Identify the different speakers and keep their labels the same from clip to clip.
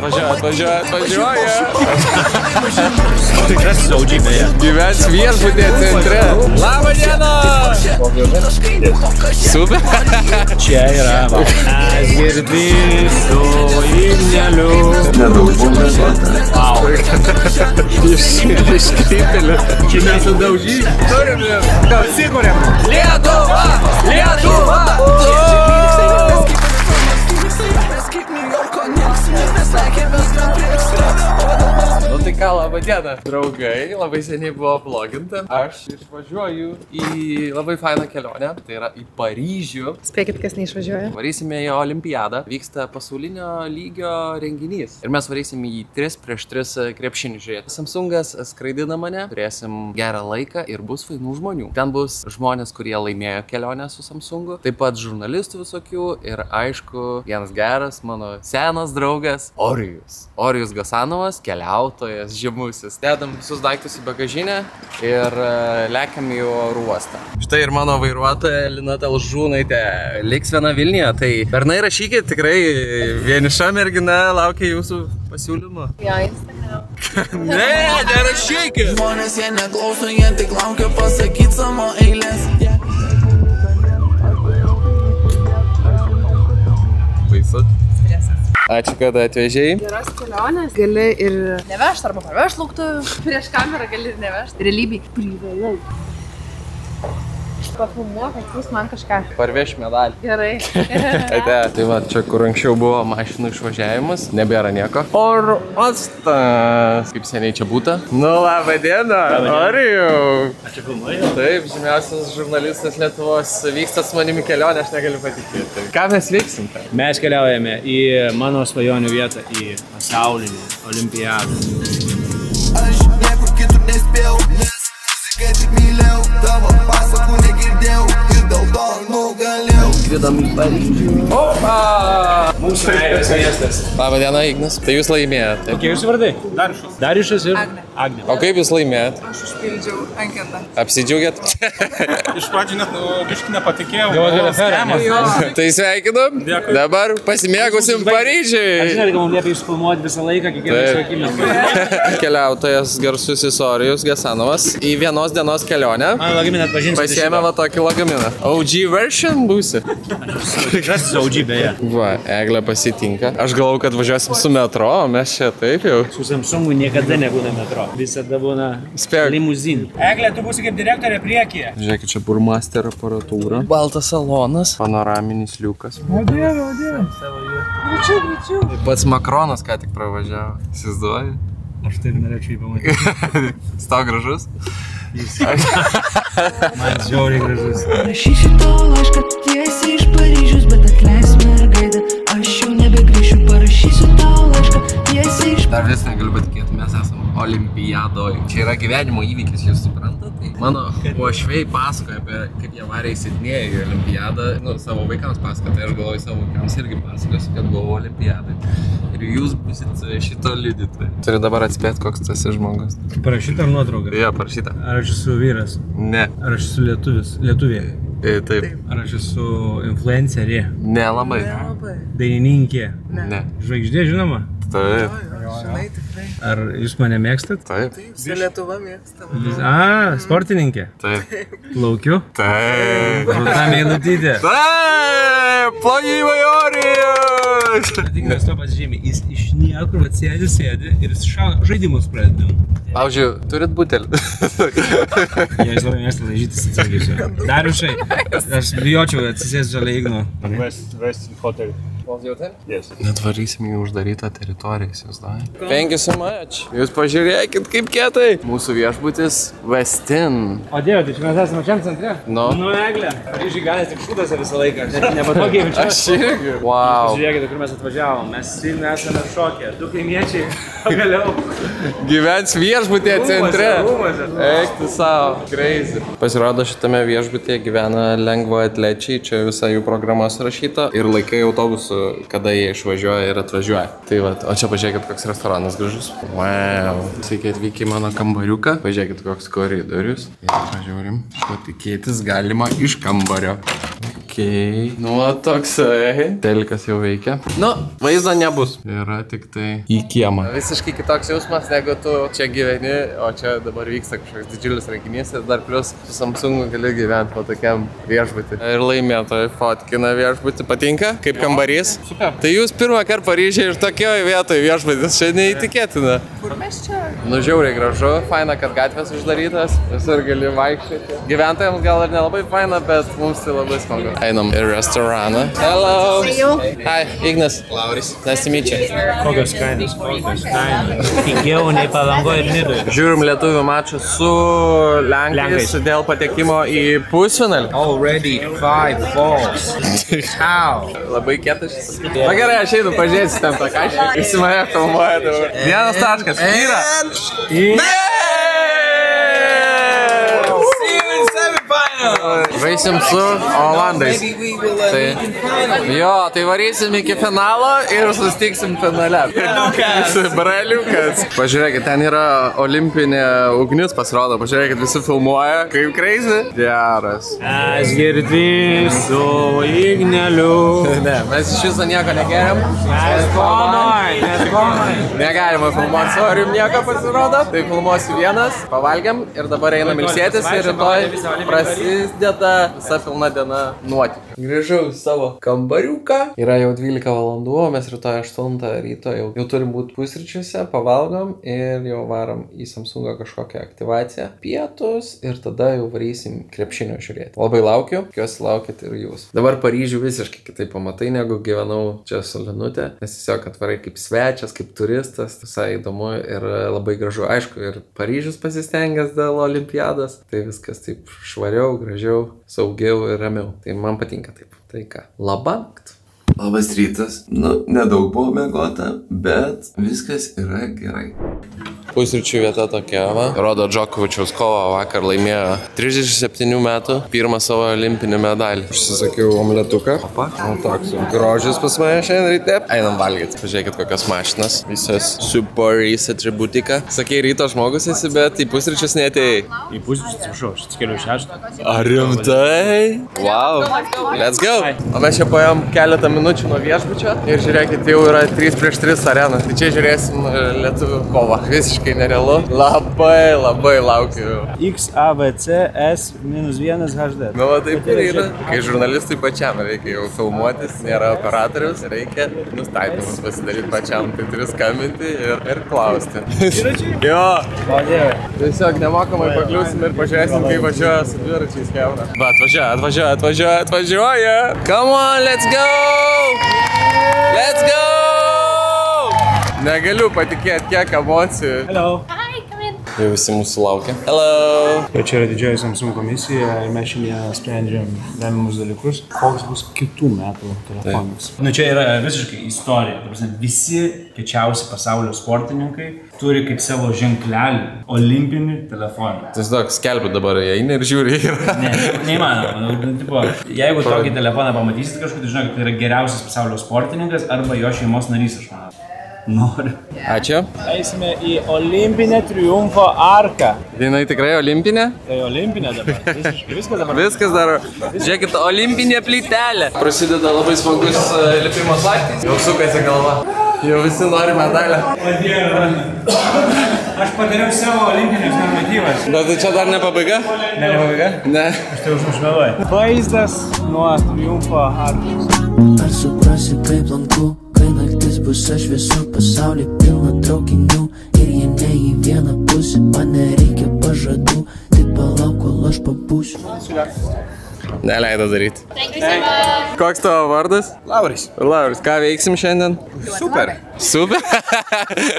Speaker 1: Atvažiuoja.
Speaker 2: Tikras saudžiai.
Speaker 1: Gyvens viešbutėje centre. Labą dieną! Super.
Speaker 2: Čia yra girdys su imneliu. Wow.
Speaker 1: Iškrypėliu.
Speaker 2: Čia mes sudaužy.
Speaker 1: Turim jau.
Speaker 2: Sikuriam.
Speaker 1: Lietuva! Lietuva! Nu tai ką, labą dieną, draugai, labai seniai buvo vloginta. Aš išvažiuoju į labai fainą kelionę, tai yra į Paryžių.
Speaker 3: Spėkit, kas neišvažiuoja.
Speaker 1: Varysime į Olimpiadą, vyksta pasaulinio lygio renginys. Ir mes varysim į 3x3 krepšinį žiūrėti. Samsungas skraidina mane, turėsim gerą laiką ir bus fainų žmonių. Ten bus žmonės, kurie laimėjo kelionę su Samsungu, taip pat žurnalistų visokių ir aišku, vienas geras mano senas draugas Orijus Gasanovas, keliautojas, žymusis. Dedam visus daiktus į bagažinę ir lekiam į oro uostą. Štai ir mano vairuotoja Lina Talžūnaitė liks viena Vilniuje, tai bernai rašykit, tikrai vieniša mergina laukia jūsų pasiūlymų.
Speaker 3: Jo, Instagram.
Speaker 1: Ne, nerašykit!
Speaker 4: Žmonės jie neklauso, jie tik laukia pasakyt savo eilės.
Speaker 1: Baisu. Ačiū, kad atvežėjai.
Speaker 3: Geros kelionės. Gali ir nevežti arba parvežti lauktuvių. Prieš kamerą gali ir nevežti. Realybėj. Privalai. Pafilmuok, atsiųs man kažką.
Speaker 1: Parveš medalį.
Speaker 3: Gerai.
Speaker 1: Ate, tai va, čia kur anksčiau buvo mašinų išvažiavimas, nebėra nieko. Oro uostas. Kaip seniai čia būta? Nu, labą dieną. Orijau.
Speaker 2: Ačiū filmuoju.
Speaker 1: Taip, žymiausias žurnalistas Lietuvos vyksta su manimi kelionę, aš negaliu patikėti. Ką mes veiksim ten?
Speaker 2: Mes keliaujame į mano svajonių vietą, į pasaulinį Olimpiadą.
Speaker 4: Aš niekur kitur nespėjau, nes muzika tik mylėjau, tavo pasakų negirdėjau ir dėl to nugalėjau.
Speaker 1: Skridam į Paryžių. Opa!
Speaker 2: Mūsų meilės miestas.
Speaker 1: Labą dieną, Ignas. Tai jūs laimėjot.
Speaker 2: Kokie jūsų vardai? Dariušas. Dariušas ir Agnė.
Speaker 1: O kaip jūs laimėjot?
Speaker 5: Aš užpildžiau anketą.
Speaker 1: Apsidžiaugiat?
Speaker 6: Iš pradžių net biškį nepatikėjau.
Speaker 1: Tai sveikinam.
Speaker 6: Dėkui.
Speaker 1: Dabar pasimėgusim Paryžiui.
Speaker 2: Žinai, kad mums liepia išfilmuoti visą laiką, kiekvieną akimirką.
Speaker 1: Keliautojas garsusis Orijus Gasanovas į vienos dienos kelionę.
Speaker 2: Man lagaminą atpažinsiu.
Speaker 1: Pasiėmė va tokį lagaminą. OG version būsi.
Speaker 2: Tikras saudžiai beje.
Speaker 1: Va, Eglė pasitinka. Aš galvau, kad važiuosim su metro, o mes čia taip jau.
Speaker 2: Su Samsungu niekada nebūna metro. Visada būna limuzinų. Eglė, tu būsi kaip direktorė priekyje.
Speaker 1: Žiūrėkit, čia burmaster aparatūra. Baltas salonas. Panoraminis liukas.
Speaker 2: O dieve.
Speaker 3: Greičiau.
Speaker 1: Pats Makronas ką tik pravažiavo. Įsivaizduoji?
Speaker 2: Aš taip norėčiau jį pamatyti.
Speaker 1: Stau gražus?
Speaker 2: Man žiauriai gražus.
Speaker 7: Rašysiu tavo laišką tiesiai iš Paryžiaus, bet atleis mergaitę, aš jau nebegrįšiu. Parašysiu tavo laišką tiesiai iš...
Speaker 1: Dar vis negaliu patikėti, mes esam Olimpiadoj. Čia yra gyvenimo įvykis, jūs suprantate? Mano uošviai pasakoja apie, kaip jie varė į Sidnėjų į Olimpiadą. Nu, savo vaikams pasakoja, tai aš galvoju savo vaikams irgi pasakosiu, kad buvau Olimpiadai. Ir jūs būsit šito liudytojai. Turi dabar atspėti, koks tas žmogus.
Speaker 2: Parašyta ar nuotrauka?
Speaker 1: Jo, parašyta.
Speaker 2: Ar aš esu vyras?
Speaker 1: Ne.
Speaker 2: Ar aš esu lietuvė?
Speaker 1: Taip.
Speaker 2: Ar aš esu influencerė?
Speaker 1: Nelabai.
Speaker 2: Dainininkė?
Speaker 1: Ne.
Speaker 2: Žvaigždė, žinoma?
Speaker 1: Taip.
Speaker 5: Žinai, tikrai.
Speaker 2: Ar jūs mane mėgstat?
Speaker 1: Taip.
Speaker 5: Su Lietuva mėgstama.
Speaker 2: Sportininkė?
Speaker 1: Taip.
Speaker 2: Plaukiu?
Speaker 1: Taip.
Speaker 2: Rūta Meilutytė?
Speaker 1: Taip. Plaukimai Orijus.
Speaker 2: Tikras to pasižymė. Jis iš niekur sėdi ir jis žaidimus pradedam.
Speaker 1: Pavyzdžiui, turit butelį?
Speaker 2: Jei jis labai mėgsta laižytis atsisakysiu. Dariušai, aš bijočiau atsisėsti žalia Igno.
Speaker 6: West hotel. Yes.
Speaker 1: Net varysim į uždarytą teritoriją, jūs davai. Thank you so much. Jūs pažiūrėkit, kaip kietai. Mūsų viešbutis Westin.
Speaker 2: O Dieve, tai čia mes esame pačiam centre?
Speaker 1: Nu.
Speaker 2: Nu, Eglė. Paryžiui galės tik šūdose visą laiką. Nepatogiai jaučiu.
Speaker 1: Aš irgi. Wow.
Speaker 2: Žiūrėkite, kur mes atvažiavom. Mes Sidnėje esame šokę. Du kaimiečiai. Pagaliau.
Speaker 1: Gyvens viešbutyje centre.
Speaker 2: Rūmuose.
Speaker 1: Eik tu savo. Crazy. Pasirodo, šitame viešbutyje gyvena lengvaatlečiai. Čia visa jų programa surašyta. Ir laikai autobusų, kada jie išvažiuoja ir atvažiuoja. Tai va, o čia pažiūrėkit, koks restoranas gražus. Wow. Sveiki atvykę į mano kambariuką. Pažiūrėkit, koks koridorius. Ir pažiūrim, ko tikėtis galima iš kambario. Okei. Nu, toksai. Telikas jau veikia. Nu, vaizdo nebus. Yra tik tai į kiemą. Visiškai kitoks jausmas, negu tu čia gyveni, o čia dabar vyksta kažkoks didžiulis renginys ir dar plus su Samsungu gali gyventi po tokiam viešbutį. Ir laimėtojai fotkina viešbutį. Patinka? Kaip kambarys? Super. Tai jūs pirmą kartą Paryžiai ir tokioje vietoje viešbutis. Čia neįtikėtina.
Speaker 3: Kur mes čia?
Speaker 1: Nu, žiauriai gražu. Faina, kad gatvės uždarytas. Visur gali vaikščioti. Gyventojams gal ir nelabai faina, bet mums tai labai smagu. Einam į restoraną. Hello! Hi, Ignas. Lauris. Nice to meet you.
Speaker 2: Kokios kainos? Pigiau nei Palangoje ir Nidoje.
Speaker 1: Žiūrim lietuvių mačą su Lenkais dėl patekimo į pusfinalį.
Speaker 2: Already 5 balls. How?
Speaker 1: Labai kietas šis. Na gerai, aš einu pažiūrėsiu ten tą kažką. Visi mane filmuoja dabar. Vienas taškas. Yra. Žaisim su Olandais. Tai varysim iki finalo ir sustiksim finale. Braliukas. Pažiūrėkit, ten yra olimpinė ugnis pasirodo. Pažiūrėkit, visi filmuoja. Kaip crazy. Geras.
Speaker 2: Aš girdžiu su Igneliu.
Speaker 1: Ne, mes iš viso nieko negeriam. Negalima filmuoti su Arim nieko pasirodo. Tai filmuosiu vienas, pavalgiam ir dabar einam ilsėtis ir rytoj prasideda visa pilna diena nuotykių. Grįžau į savo kambariuką. Yra jau 12 valandų, o mes rytoj 8 ryto jau turim būti pusryčiuose, pavalgom ir jau varom į Samsungą kažkokią aktyvaciją. Pietus ir tada jau varysim krepšinio žiūrėti. Labai laukiu, tikiuosi laukit ir jūs. Dabar Paryžių visiškai kitaip pamatai, negu gyvenau čia su Linute, nes tiesiog atvarai kaip svečias, kaip turistas, visai įdomu ir labai gražu. Aišku, ir Paryžius pasistengęs dėl olimpiados, tai viskas taip švariau, gražiau, saugiau ir ramiau. Tai man patinka taip. Tai ką? Labakt. Labas rytas. Nu, nedaug buvo mėgota, bet viskas yra gerai. Pusryčių vieta tokia, va. Rodo Džokovičiaus kovą vakar laimėjo 37 metų pirmą savo olimpinį medalį. Užsisakiau omletuką. Opa. Nu, toks grožis pas mane šiandien ryte. Einam valgyti. Pažiūrėkit, kokios mašinas. Visas Superis atributika. Sakei, ryto žmogus esi, bet į pusryčius neatėjai.
Speaker 2: Į pusryčius, atsiprašau, aš atsikeliu 6.
Speaker 1: Ar rimtai? Wow. Let's go. O mes čia paėjom keletą minučių nuo viešbučio. Ir žiūrėkit, jau yra 3-3 arena. Tai čia žiūrėsim lietuvių kovą. Visiškai nerealu. Labai laukiu.
Speaker 2: XAVC-S-1 HD.
Speaker 1: Nu, va taip ir yra. Kai žurnalistui pačiam reikia jau filmuotis, nėra operatorius, reikia nustatymus pasidaryti pačiam, tai turi skambinti ir klausti. Jo. Tiesiog nemokamai pakliūsim ir pažiūrėsim, kai važiuoja su dviračiais kebra. Va, atvažiuoja. Come on, let's go! Let's go! Negaliu patikėti, kiek emocijų.
Speaker 2: Hello.
Speaker 1: Jau visi mūsų laukia. Hello!
Speaker 2: Čia yra didžioji Samsung komisija ir mes šiandien sprendžiam lemiamus dalykus. Koks bus kitų metų telefonas. Nu, čia yra visiškai istorija. Visi kiečiausi pasaulio sportininkai turi kaip savo ženklelį olimpinį telefoną.
Speaker 1: Tai daug skelbiu dabar, jie eina ir žiūri.
Speaker 2: Ne, neįmanoma. Jeigu tokį telefoną pamatysit kažkur, tai žinok, tai yra geriausias pasaulio sportininkas arba jo šeimos narys, aš manau. Noriu.
Speaker 1: Ačiū.
Speaker 2: Eisime į olimpinę triumfo arką.
Speaker 1: Jinai tikrai olimpinė?
Speaker 2: Tai olimpinė dabar. Viskas dabar.
Speaker 1: Viskas dar. Žiūrėkit, olimpinė plytelė. Prasideda labai smagus lipimas laiptais. Jau sukasi galva. Jau visi nori medalę.
Speaker 2: O Dieve. Aš padariau savo olimpinius normatyvas.
Speaker 1: Bet tai čia dar ne pabaiga?
Speaker 2: Ne pabaiga?
Speaker 1: Ne.
Speaker 2: Aš tai užmušmeluoju. Vaizdas nuo triumfo arkos.
Speaker 8: Ar suprasi, kaip lanku, kai naktis bus šviesų, pasaulį pilna traukinių ir jie ne į vieną pusę, man nereikia pažadų, tai palauk, kol aš pabūsiu.
Speaker 1: Neleido daryti. Koks tavo vardas?
Speaker 2: Lauris.
Speaker 1: Lauris, ką veiksim šiandien?
Speaker 2: Super.
Speaker 1: Super?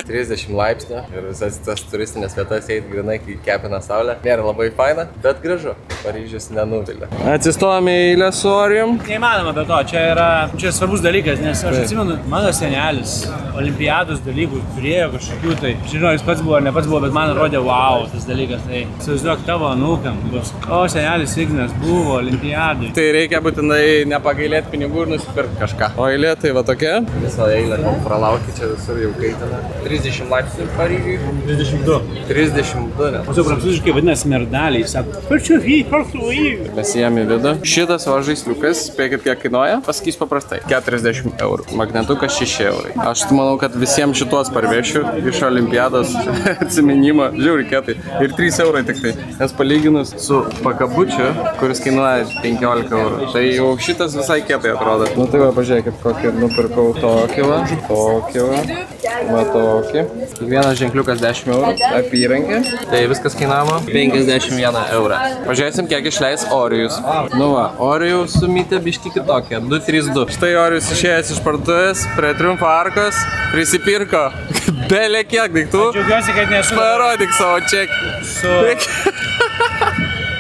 Speaker 1: 30 laipsnių ir visas tas turistinės vietas eiti grinai, kai kepina saulę. Nėra labai faina, bet gražu. Paryžius nenuvilia. Atsistojame į eilę su Orijum.
Speaker 2: Neįmanoma be to, čia svarbus dalykas, nes aš atsimenu, mano senelis olimpiados dalykų turėjo kažkokių, tai žinau, jis pats buvo ar ne pats buvo, bet man atrodė, wow, tas dalykas, tai įsivaizduok tavo anūkam bus. O senelis Ignas buvo olimpiadai.
Speaker 1: Tai reikia būtinai nepagailėti pinigų ir nusipirkti kažką. O eilė tai va tokia. Visą eilę pralaukė. Čia visur jau kaitina. 30 laipsnių Paryžiui.
Speaker 2: 32.
Speaker 1: 32 net.
Speaker 2: O jau prancūziškai vadinasi merdaliai. Sako, parčiuhy.
Speaker 1: Mes įėjom į vidų. Šitas va žaisliukas, spėkit kiek kainuoja, pasakys paprastai. 40 eurų. Magnetukas 6 eurai. Aš manau, kad visiems šitos parvešiu iš olimpiados atsiminimo. Žiūrėk, kietai. Ir 3 eurai tik tai. Nes palyginus su pakabučiu, kuris kainuoja 15 eurų. Tai jau šitas visai kietai atrodo. Nu tai va, pažiūrėkit, kokį nupirkau tokį va. Tokį va. Va tokį. Kiekvienas ženkliukas 10 eurų. Apyrankė. Tai viskas kainavo 51 eurą. Pažiūrėsim, kiek išleis Orijus. Nu va, Orijus sumytė biški kitokia. 232. Štai Orijus išėjęs iš parduotuvės prie Triumfo arkos. Prisipirko. Belė kiek daiktų.
Speaker 2: Džiaugiuosi, kad nesu.
Speaker 1: Parodyk savo čekį.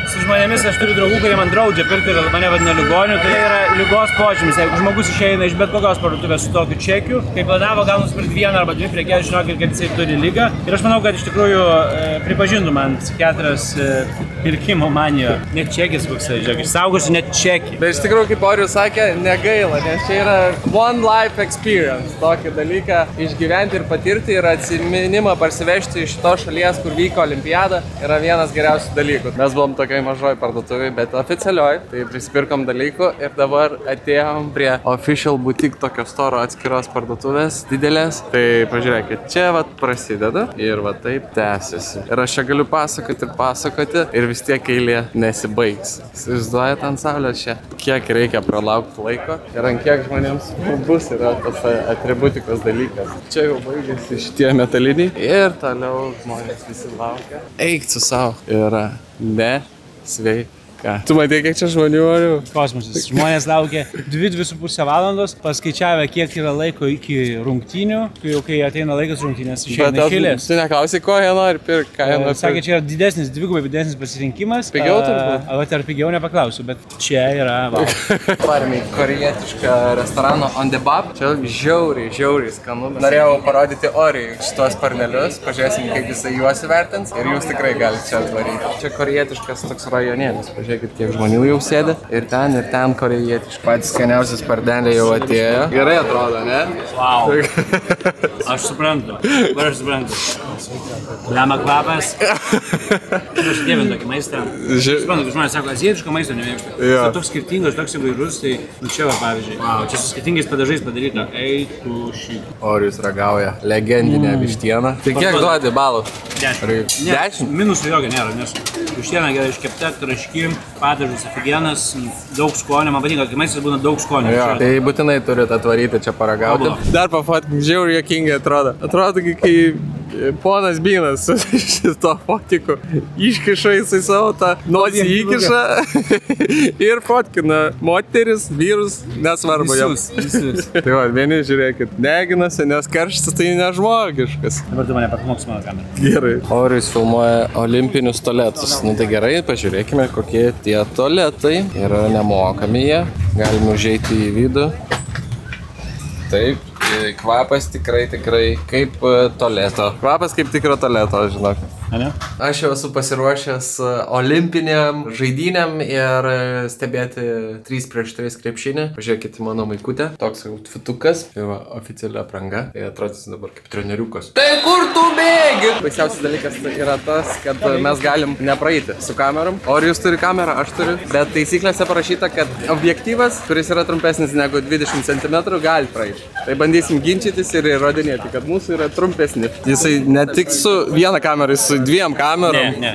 Speaker 2: Su žmonėmis aš turiu draugų, kurie man draudžia pirkti ir mane vadina ligoniu. Tai yra ligos požymis. Jeigu žmogus išeina iš bet kokios parduotuvės su tokiu čekiu, kai planavo gal nusipirkti vieną arba dvi prekes, žinokit, kad jisai turi ligą. Ir aš manau, kad iš tikrųjų pripažintų man psichiatras pirkimo manijo. Net čekis koks, žiūrėk, išsaugosiu net čekį.
Speaker 1: Bet iš tikrųjų, kaip Orijus sakė, negaila, nes čia yra one life experience. Tokį dalyką išgyventi ir patirti ir atsiminimą parsivežti iš šitos šalies, kur vyko olimpiada, yra vienas geriausių dalykų. Mes buvom tokiai mažoj parduotuvėj, bet oficialioj, tai prisipirkom dalykų ir dabar atėjom prie Official Boutique tokio storo atskiros parduotuvės, didelės. Tai pažiūrėkit, čia vat prasideda ir va taip tęsiasi. Ir aš čia galiu pasakoti ir vis tiek eilė nesibaigs. Įsivaizduojat ant saulės čia, kiek reikia pralaukti laiko ir ant kiek žmonėms bus yra tas atributikos dalykas. Čia jau baigėsi šitie metaliniai ir toliau žmonės visi laukia. Eik su savo. Yra sveika. Tu matei, kiek čia žmonių orių?
Speaker 2: Kosmosas. Žmonės laukia 2–2,5 valandos, paskaičiavę, kiek yra laiko iki rungtynių, kai ateina laikas rungtynės, išeina eilės.
Speaker 1: Tu neklausai, ko jie nori pirkti, ką jie nori pirkti?
Speaker 2: Sakė, čia yra didesnis, dvigubai didesnis pasirinkimas.
Speaker 1: Pigiau turbūt?
Speaker 2: Ar pigiau nepaklausiu, bet čia yra wow.
Speaker 1: Parėmė korejietišką restoraną On The Bab. Čia žiauriai skanu. Norėjau parodyti Orijui šitos parnelius, pažiūrėsim, kaip jisai juos įvertins ir jūs tikrai galite čia atvaryti. Čia korejietiškas toks rajonėlis. Žiūrėkit, kiek žmonių jau sėdi. Ir ten korejietiškai. Patys skaniausias pardeliai jau atėjo. Gerai atrodo, ne?
Speaker 2: Wow. Aš suprantu. Aš suprantu. Blema kvapas. Aš dievinu tokį maistą. Aš suprantu, kad žmonės sako, azijietiško maisto nemėgsta.
Speaker 1: Ja.
Speaker 2: Toks skirtingas, toks įvairus, tai čia va pavyzdžiui. Wow, čia su skirtingais padažais padaryta.
Speaker 1: Orijus ragauja legendinę vištieną. Tai kiek duodi balų? 10.
Speaker 2: Minusų jokio nėra, nes vištiena gerai iškepta, traški, padažas aфиgenas, daug skonio. Man patinka, kai maistas būna daug skonio.
Speaker 1: Jo, tai būtinai turit atvaryti čia paragauti. Dar pafotkink, žiauriai juokingai atrodo. Atrodo, kai ponas Bynas su šito fotiku iškiša jisai savo tą nosį įkiša ir fotkina moteris, vyrus, nesvarbu jiems. Visus. Tai va, vieni žiūrėkit, neginasi, nes karštis tai nežmogiškas.
Speaker 2: Dabar tu mane pamoks mano kamerą.
Speaker 1: Gerai. Orijus filmuoja olimpinius tualetus. Nu tai gerai, pažiūrėkime, kokie tie tualetai. Yra nemokami jie. Galime užeiti į vidų. Taip. Kvapas tikrai kaip tualeto. Kvapas kaip tikro tualeto, žinok. Aš jau esu pasiruošęs olimpiniam žaidynėm ir stebėti 3x3 krepšinį. Pažiūrėkite mano maikutę. Toks outfitukas. Tai va, oficiali apranga. Tai atrodys dabar kaip treneriukas. Tai kur tu bėgi? Baisiausias dalykas yra tas, kad mes galim nepraeiti su kamerom. Orijus turi kamerą, aš turiu. Bet taisyklėse parašyta, kad objektyvas, kuris yra trumpesnis negu 20 cm, gali praeiti. Tai bandysim ginčytis ir įrodinėti, kad mūsų yra trumpesni. Jisai ne tik su viena kamera, su 2 kamerom.
Speaker 2: Ne.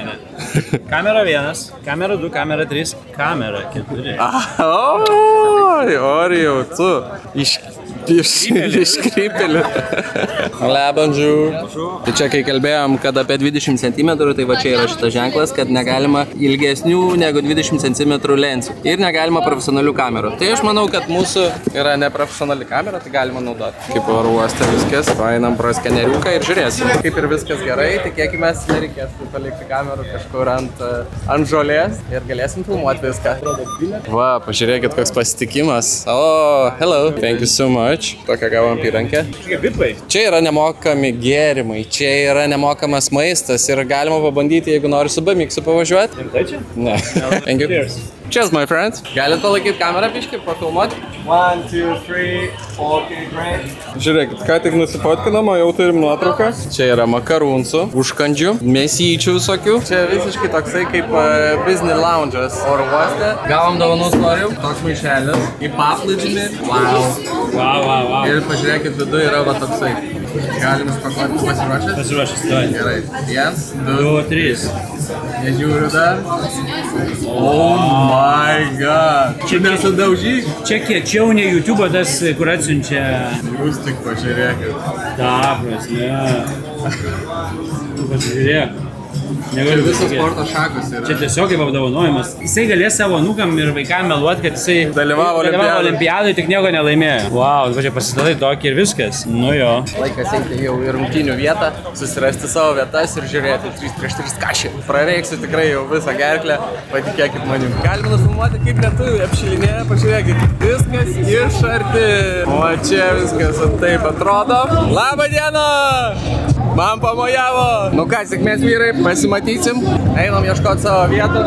Speaker 2: Kamera 1, kamera 2, kamera 3, kamera 4.
Speaker 1: Orijau, tu iškrypėlį. Lebandžių. Tai čia kai kalbėjom, kad apie 20 cm, tai va čia yra šitas ženklas, kad negalima ilgesnių negu 20 cm lensių. Ir negalima profesionalių kamerų. Tai aš manau, kad mūsų yra neprofesionali kamera, tai galima naudoti. Kaip oro uoste viskas, paeinam pro skeneriuką ir žiūrėsim. Kaip ir viskas gerai, tikėkimės nereikės palikti kamerų kažkur ant žolės ir galėsim filmuoti viską. Va, pažiūrėkit, koks pasitikimas. Oh, hello, thank you so much. Tokią gavom apyrankę. Čia yra nemokami gėrimai, čia yra nemokamas maistas ir galima pabandyti, jeigu nori su BMX pavažiuoti.
Speaker 2: Ir tai čia?
Speaker 1: Ne. Thank you. Cheers, my friends. Galit palaikyti kamerą piškį, pafilmuoti?
Speaker 2: 1, 2, 3, ok, great.
Speaker 6: Žiūrėkit, ką tik nusifotkinam, o jau turim nuotrauką.
Speaker 1: Čia yra makarūnsų, užkandžių, mėsyčių visokių. Čia visiškai toksai kaip Disney lounge'as oro uoste. Gavom dovanų svarių, toks maišelis, į paplūdimį. Wow. Ir pažiūrėkit, viduje yra va toksai. Galim spakuoti, pasiruošęs?
Speaker 2: Pasiruošęs, tai.
Speaker 1: Gerai. 1,
Speaker 2: 2, 3.
Speaker 1: Nežiūriu dar. Oh my god. Čia nesudaužyk.
Speaker 2: Čia kiečiau ne YouTube, tas, kur atsiunčia.
Speaker 1: Jūs tik pažiūrėkit.
Speaker 2: Ta prasme. Tu pažiūrėk.
Speaker 1: Čia visos sporto šakos yra.
Speaker 2: Čia tiesiog kaip apdovanojimas. Jisai galės savo anūkam ir vaikam meluoti, kad jisai
Speaker 1: dalyvavo
Speaker 2: olimpiadai, tik nieko nelaimėjo. Wow, tu čia pasidalai tokį ir viskas. Nu jo.
Speaker 1: Laikas eiti jau į rungtynių vietą, susirasti savo vietas ir žiūrėti 3 prieš 3 kašį. Prareiksiu tikrai jau visą gerklę, patikėkit manim. Galime nufilmuoti, kaip lietuviai apšilinėja, pažiūrėkit. Viskas iš arti. O čia viskas taip atrodo. Labą dieną! Man pamojavo! Nu ką, sėkmės vyrai, pasimatysim. Einam ieškoti savo vietų.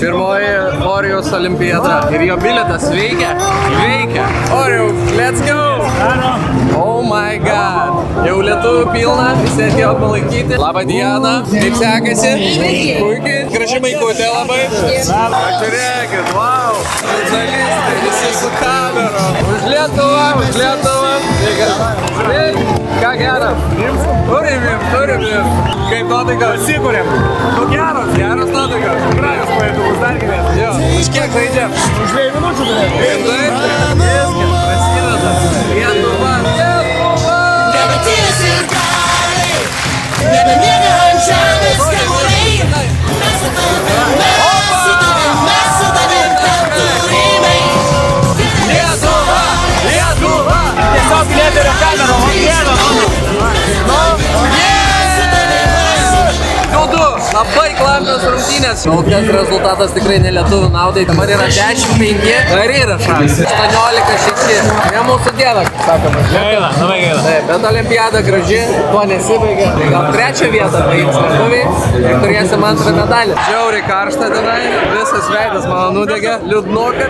Speaker 1: Pirmoji Orijaus olimpiada. Ir jo bilietas veikia. Veikia. Orijau, let's go! Oh my god. Jau lietuvių pilna, visi atėjo palaikyti. Labą dieną. Kaip sekasi? Puikiai. Graži maikutė labai. Žiūrėkit, wow. Žurnalistai, visi su kamera. Už Lietuvą, už Lietuvą. Ką geras? Turim. Kaip nuotaikas? Pasikūrėm. Nu geras nuotaikas. Gražios pajėdumus, dar gyvės. Jo. Už kiek žaidžiam? Už 2 minučių galėt. Viskas, prasideda. Lietuva.
Speaker 9: Nebeties ir kariai, nebemiega ant žemės kamuoliai. Mes su tavim turime.
Speaker 1: Lietuva!
Speaker 2: Tiesiog lėterio kamerą, o gėda.
Speaker 1: Labai klampios rungtynės. Kol kas rezultatas tikrai ne lietuvių naudai. Dabar yra 10-5. Dar yra šansas. 18-6. Ne mūsų diena, kaip sakoma.
Speaker 2: Gaila, labai gaila.
Speaker 1: Taip, bet olimpiada graži, tuo nesibaigė. Tai gal 3 vietą paims lietuviai ir turėsim 2 medalį. Žiauriai karšta tenai, visas veidas mano nudegė. Liūdnoka,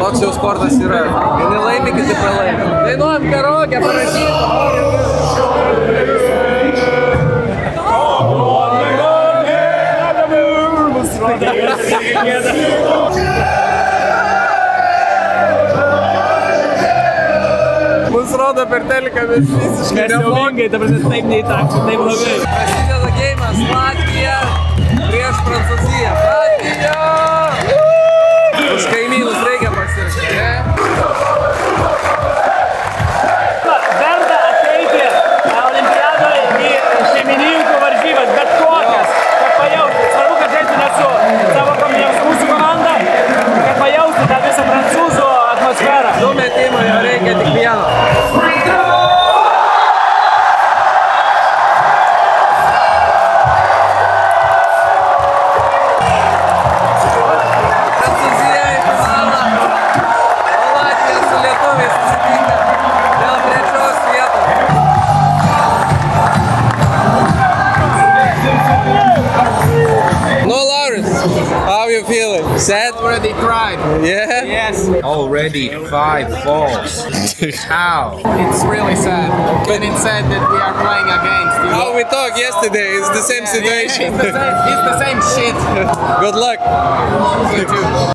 Speaker 1: toks jau sportas yra. Vieni laimi, kiti pralaimi. Dainuojam karaoke, parašyt. Mus rodo per teliką, bet visiškai
Speaker 2: neblogai, ta prasme, taip neįtaktų, taip blogai.
Speaker 1: Prasideda geimas Latvija prieš Prancūziją. Latvija! Už kaimynus reikia pasirkti, ne?
Speaker 2: Verta ateiti olimpiadoje į šeimininkų varžybas, bet kokias, kad pajausti. Svarbu, kad žaidžiu ne su savo mūsų komanda, kad pajausti tą visą prancūzų atmosferą.
Speaker 1: 2 metimai, o reikia tik vieno. Prancūzija į finalą, o Latvija su lietuviais susitinka dėl 3 vietos. No, Lawrence, how are you feeling? Sad?
Speaker 10: Already cried.
Speaker 1: Yeah?
Speaker 10: Yes. Already 5 falls. How? It's really sad. But it's sad that we are playing against.
Speaker 1: How we talked yesterday, it's the same situation.
Speaker 10: It's the same shit.
Speaker 1: Good luck.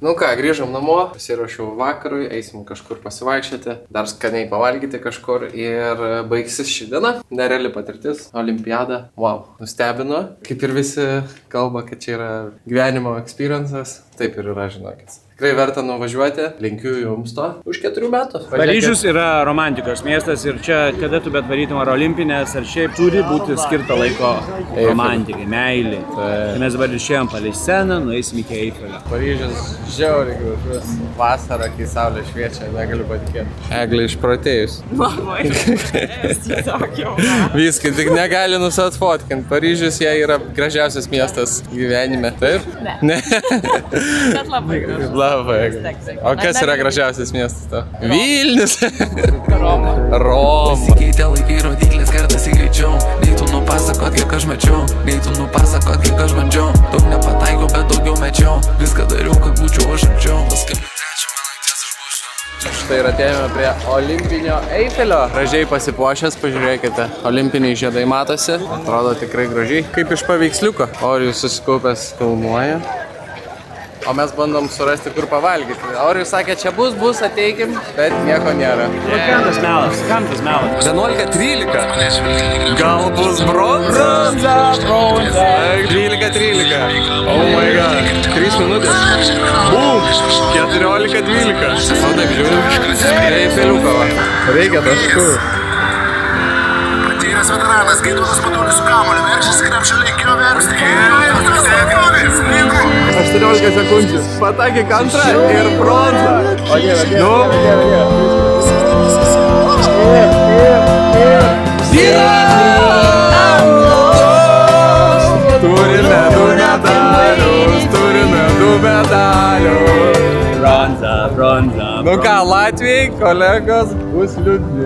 Speaker 1: Nu ką, grįžom namo, pasiruošiau vakarui, eisim kažkur pasivaikščioti, dar skaniai pavalgyti kažkur ir baigsis ši diena. Nereali patirtis, olimpiada. Wow, nustebino, kaip ir visi kalba, kad čia yra gyvenimo experiences. Taip ir yra, žinokit. Tikrai verta nuvažiuoti, linkiu jums to už 4 metų.
Speaker 2: Paryžius yra romantikos miestas ir čia, kada tu bet varytum ar olimpinės, ar šiaip turi būti skirta laiko romantikai, meilį. Mes dabar išėjom palei sceną, nueisim iki Eifelio.
Speaker 1: Paryžius žiauriai gražus. Vasara, kai saulė šviečia, negaliu patikėti. Eglė išprotėjus. Viskai, tik negali nusatfotkinti. Paryžius jai yra gražiausias miestas gyvenime. Taip? Ne.
Speaker 3: Bet labai gražus.
Speaker 1: Labai. O kas yra gražiausias miestas to? Vilnius.
Speaker 3: Roma.
Speaker 8: Pasikeitė laikai rodiklės kartais į greičiau. Nei tu nupasakot, kiek aš mačiau. Nei tu nupasakot, kiek aš bandžiau. Daug nepataikau, bet daugiau mečiau.
Speaker 1: štai ir atėjome prie olimpinio Eifelio. Gražiai pasipuošęs, pažiūrėkite. Olimpiniai žiedai matosi, atrodo tikrai gražiai. Kaip iš paveiksliuko. Orijus susikaupęs filmuoja. O mes bandom surasti, kur pavalgyti. Orijus sakė, čia bus, ateikim, bet nieko nėra.
Speaker 2: Kam tas melas?
Speaker 1: 11-13. Gal bus bronza? 12-13. Oh my god. 3 minutės. Bum! 14-12. O taip, žiūrim. Eifeliuko. Reikia taškų.
Speaker 9: Patyręs veteranas Gaidutas Matulis su kamuoliu veršis krepšio lygio versti.
Speaker 1: 18 sekundžių. Patakyk antrą ir bronzą. O dieve, Turime du medalius. Bronza. Nu ką, Latvijai, kolegos, bus liūdni.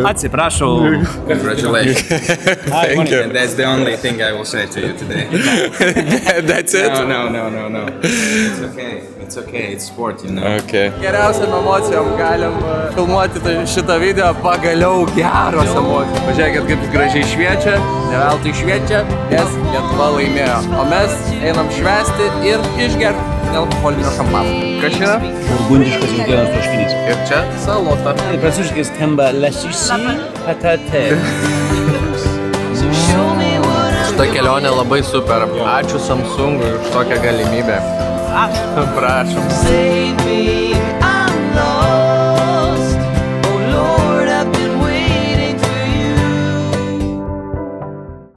Speaker 2: Atsiprašau.
Speaker 11: Congratulations.
Speaker 1: Thank you.
Speaker 11: And that's the only thing I will say to you today.
Speaker 1: That's it?
Speaker 11: No. It's okay, it's sport, you know.
Speaker 1: Okay. Geriausiam emocijom galim filmuoti šitą video, pagaliau geros emocijos. Pažiūrėkit, kaip gražiai šviečia, ne veltui šviečia, nes Lietuva laimėjo. O mes einam švęsti ir išgerti nealkoholinio šampano. Kas čia?
Speaker 2: Burgundiškas jautienos troškinys.
Speaker 1: Ir čia salota.
Speaker 2: Prancūziškai skamba la sushi patate.
Speaker 1: Šita kelionė labai super. Ačiū Samsungui už tokią galimybę. Prašom.